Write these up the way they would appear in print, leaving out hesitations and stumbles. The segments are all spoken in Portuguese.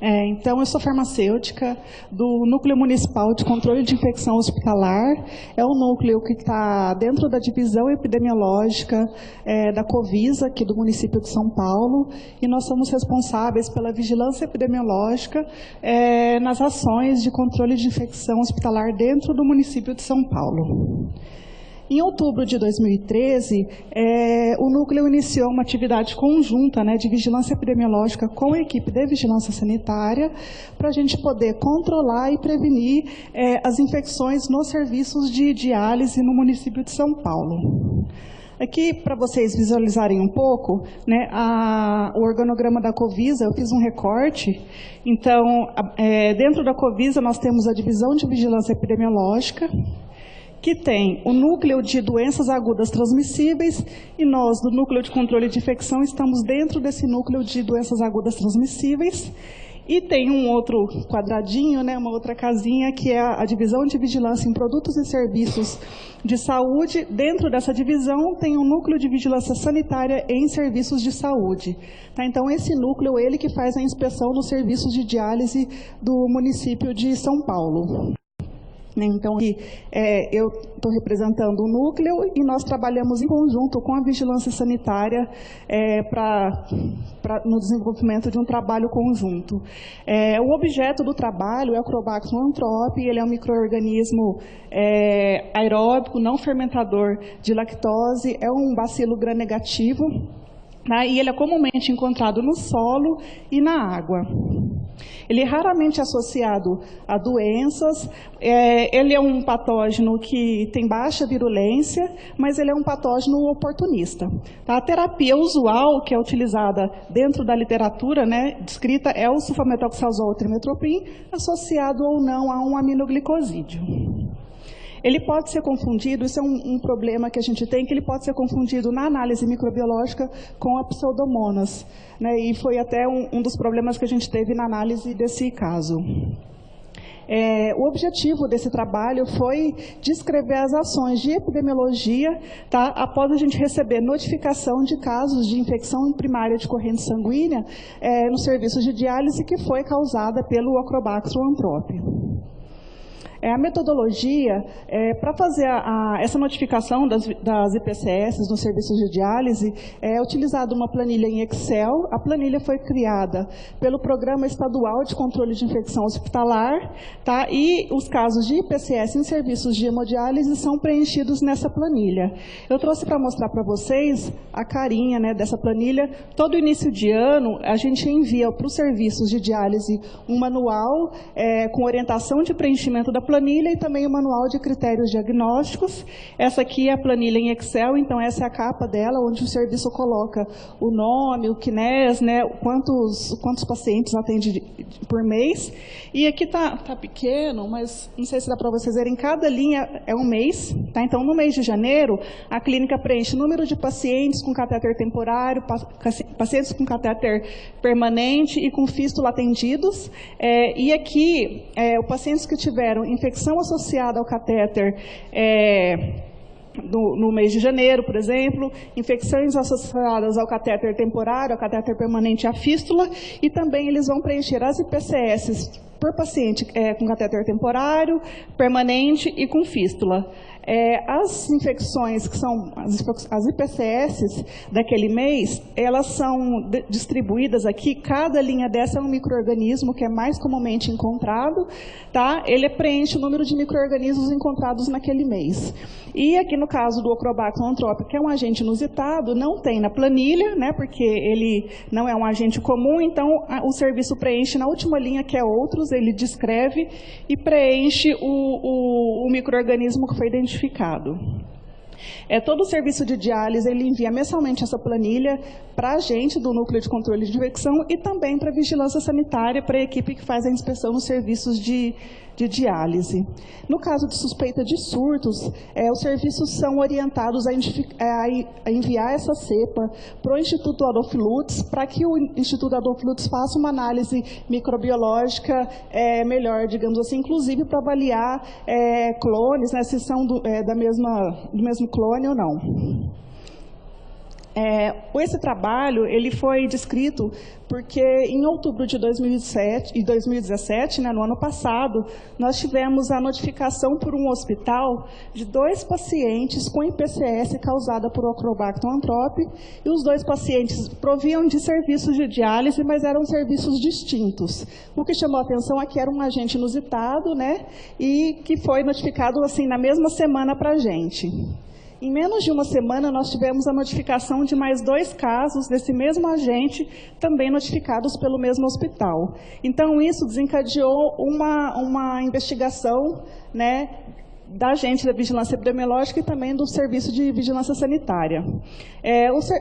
Então, eu sou farmacêutica do Núcleo Municipal de Controle de Infecção Hospitalar. É um núcleo que está dentro da divisão epidemiológica da Covisa, aqui do município de São Paulo, e nós somos responsáveis pela vigilância epidemiológica nas ações de controle de infecção hospitalar dentro do município de São Paulo. Em outubro de 2013, o núcleo iniciou uma atividade conjunta de vigilância epidemiológica com a equipe de vigilância sanitária para a gente poder controlar e prevenir as infecções nos serviços de diálise no município de São Paulo. Aqui, para vocês visualizarem um pouco, o organograma da Covisa, eu fiz um recorte. Então, dentro da Covisa, nós temos a divisão de vigilância epidemiológica, que tem o núcleo de doenças agudas transmissíveis, e nós, do núcleo de controle de infecção, estamos dentro desse núcleo de doenças agudas transmissíveis. E tem um outro quadradinho, uma outra casinha, que é a divisão de vigilância em produtos e serviços de saúde. Dentro dessa divisão tem um núcleo de vigilância sanitária em serviços de saúde. Então, esse núcleo, ele que faz a inspeção nos serviços de diálise do município de São Paulo. Então, aqui, eu estou representando o núcleo e nós trabalhamos em conjunto com a vigilância sanitária no desenvolvimento de um trabalho conjunto. O objeto do trabalho é o Acrobacter anthropi. Ele é um micro-organismo aeróbico, não fermentador de lactose, é um bacilo gram-negativo, e ele é comumente encontrado no solo e na água. Ele é raramente associado a doenças, ele é um patógeno que tem baixa virulência, mas ele é um patógeno oportunista. A terapia usual que é utilizada dentro da literatura descrita é o sulfamethoxazol trimethoprim, associado ou não a um aminoglicosídeo. Ele pode ser confundido, isso é um problema que a gente tem, que ele pode ser confundido na análise microbiológica com a pseudomonas, e foi até um dos problemas que a gente teve na análise desse caso. O objetivo desse trabalho foi descrever as ações de epidemiologia, após a gente receber notificação de casos de infecção primária de corrente sanguínea no serviço de diálise que foi causada pelo Acrobacter anthropi. A metodologia, para fazer essa notificação das IPCS nos serviços de diálise, é utilizada uma planilha em Excel. A planilha foi criada pelo Programa Estadual de Controle de Infecção Hospitalar, e os casos de IPCS em serviços de hemodiálise são preenchidos nessa planilha. Eu trouxe para mostrar para vocês a carinha dessa planilha. Todo início de ano, a gente envia para os serviços de diálise um manual com orientação de preenchimento da planilha e também o manual de critérios diagnósticos. Essa aqui é a planilha em Excel, então essa é a capa dela, onde o serviço coloca o nome, o CNES, quantos pacientes atende por mês. E aqui está pequeno, mas não sei se dá para vocês verem, cada linha é um mês. Então, no mês de janeiro, a clínica preenche o número de pacientes com catéter temporário, pacientes com catéter permanente e com fístula atendidos. E aqui, os pacientes que tiveram infecção associada ao catéter no mês de janeiro, por exemplo, infecções associadas ao catéter temporário, ao catéter permanente e à fístula, e também eles vão preencher as IPCS por paciente com catéter temporário, permanente e com fístula. As infecções, que são as IPCS daquele mês, elas são distribuídas aqui, cada linha dessa é um micro-organismo que é mais comumente encontrado, ele preenche o número de micro-organismos encontrados naquele mês. E aqui no caso do Acrobacter anthropi, que é um agente inusitado, não tem na planilha, porque ele não é um agente comum, então o serviço preenche na última linha, que é outros, ele descreve e preenche o micro-organismo que foi identificado. Todo o serviço de diálise, ele envia mensalmente essa planilha para a gente do Núcleo de Controle de Infecção e também para a Vigilância Sanitária, para a equipe que faz a inspeção nos serviços de diálise. No caso de suspeita de surtos, os serviços são orientados a enviar essa cepa para o Instituto Adolph Lutz, para que o Instituto Adolph Lutz faça uma análise microbiológica melhor, digamos assim, inclusive para avaliar clones, se são do mesmo clone ou não. Esse trabalho ele foi descrito porque em outubro de 2017, né, no ano passado, nós tivemos a notificação por um hospital de 2 pacientes com IPCS causada por Acrobacter anthropi, e os 2 pacientes proviam de serviços de diálise, mas eram serviços distintos. O que chamou a atenção é que era um agente inusitado, né, e que foi notificado assim na mesma semana para a gente. Em menos de uma semana, nós tivemos a notificação de mais 2 casos desse mesmo agente, também notificados pelo mesmo hospital. Então, isso desencadeou uma investigação, né, da agente da vigilância epidemiológica e também do serviço de vigilância sanitária.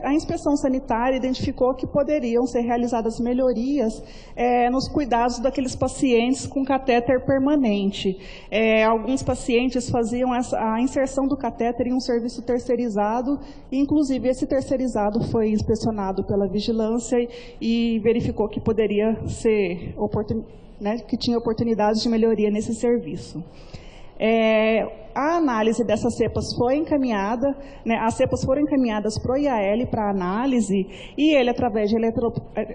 A inspeção sanitária identificou que poderiam ser realizadas melhorias nos cuidados daqueles pacientes com catéter permanente. Alguns pacientes faziam a inserção do catéter em um serviço terceirizado, e, inclusive, esse terceirizado foi inspecionado pela vigilância e verificou que poderia ser, que tinha oportunidades de melhoria nesse serviço. A análise dessas cepas foi encaminhada, né, as cepas foram encaminhadas para o IAL para análise, e ele, através de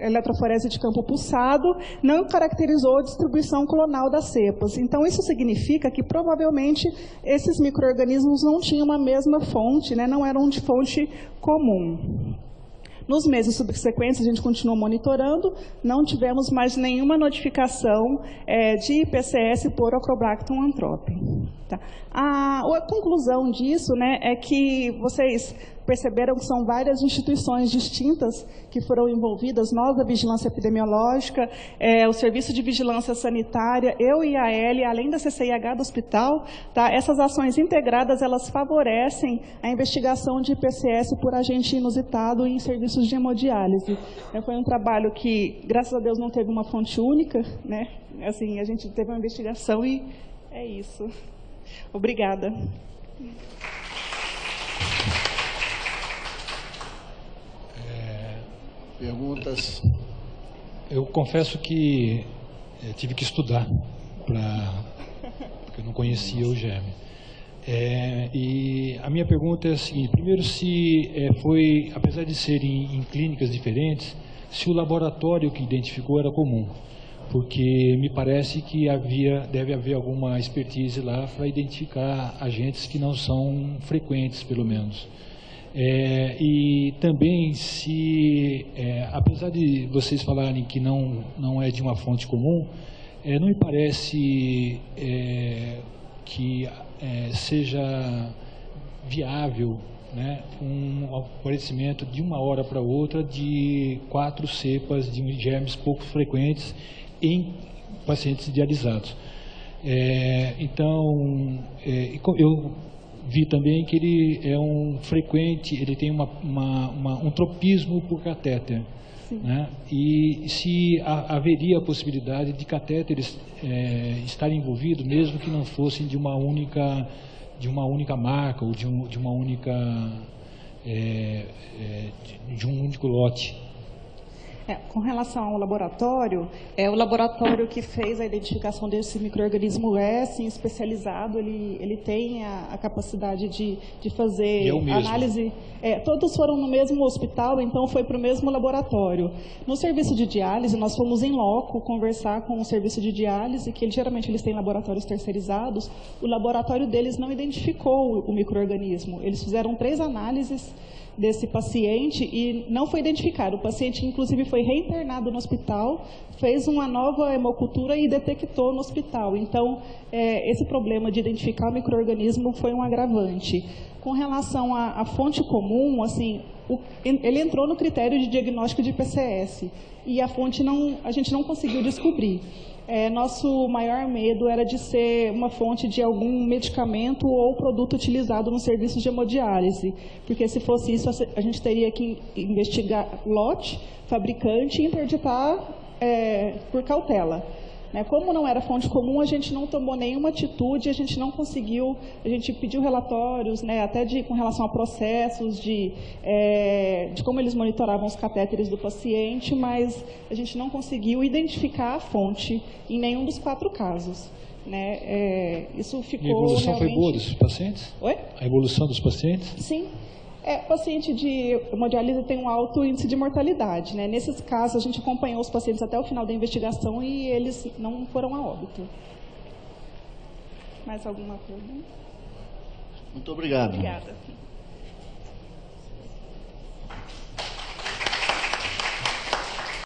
eletroforese de campo pulsado, não caracterizou a distribuição clonal das cepas. Então, isso significa que, provavelmente, esses micro-organismos não tinham a mesma fonte, né, não eram de fonte comum. Nos meses subsequentes, a gente continuou monitorando, não tivemos mais nenhuma notificação de IPCS por Acrobacter anthropi. Tá? A conclusão disso, né, é que vocês perceberam que são várias instituições distintas que foram envolvidas, nós da Vigilância Epidemiológica, o Serviço de Vigilância Sanitária, eu e a IAL, além da CCIH do hospital, tá? Essas ações integradas, elas favorecem a investigação de IPCS por agente inusitado em serviços de hemodiálise. Foi um trabalho que, graças a Deus, não teve uma fonte única, né? Assim, a gente teve uma investigação e é isso. Obrigada. Perguntas? Eu confesso que tive que estudar, porque eu não conhecia o germe. E a minha pergunta é a seguinte: primeiro, se foi, apesar de serem em clínicas diferentes, se o laboratório que identificou era comum, porque me parece que deve haver alguma expertise lá para identificar agentes que não são frequentes, pelo menos. E também, se, apesar de vocês falarem que não é de uma fonte comum, não me parece que seja viável, né, um aparecimento de uma hora para outra de 4 cepas de germes pouco frequentes em pacientes dialisados. Então, eu vi também que ele é ele tem um tropismo por catéter, né? E se haveria a possibilidade de catéteres estarem envolvidos, mesmo que não fossem de uma única marca ou de um único lote. Com relação ao laboratório, o laboratório que fez a identificação desse micro-organismo sim, especializado, ele tem a capacidade de fazer análise. Todos foram no mesmo hospital, então foi para o mesmo laboratório. No serviço de diálise, nós fomos em loco conversar com o serviço de diálise, que geralmente eles têm laboratórios terceirizados. O laboratório deles não identificou o micro-organismo. Eles fizeram 3 análises desse paciente e não foi identificado. O paciente, inclusive, foi reinternado no hospital, fez uma nova hemocultura e detectou no hospital. Então, esse problema de identificar o micro-organismo foi um agravante. Com relação à fonte comum, assim, ele entrou no critério de diagnóstico de IPCS e a fonte a gente não conseguiu descobrir. Nosso maior medo era de ser uma fonte de algum medicamento ou produto utilizado no serviço de hemodiálise, porque se fosse isso, a gente teria que investigar lote, fabricante e interditar por cautela. Como não era fonte comum, a gente não tomou nenhuma atitude, a gente não conseguiu, a gente pediu relatórios, até com relação a processos de como eles monitoravam os catéteres do paciente, mas a gente não conseguiu identificar a fonte em nenhum dos 4 casos. Isso ficou. E a evolução realmente... foi boa desses pacientes? Oi? A evolução dos pacientes? Sim. Paciente de hemodiálise tem um alto índice de mortalidade, né? Nesses casos, a gente acompanhou os pacientes até o final da investigação e eles não foram a óbito. Mais alguma pergunta? Muito obrigado. Obrigada.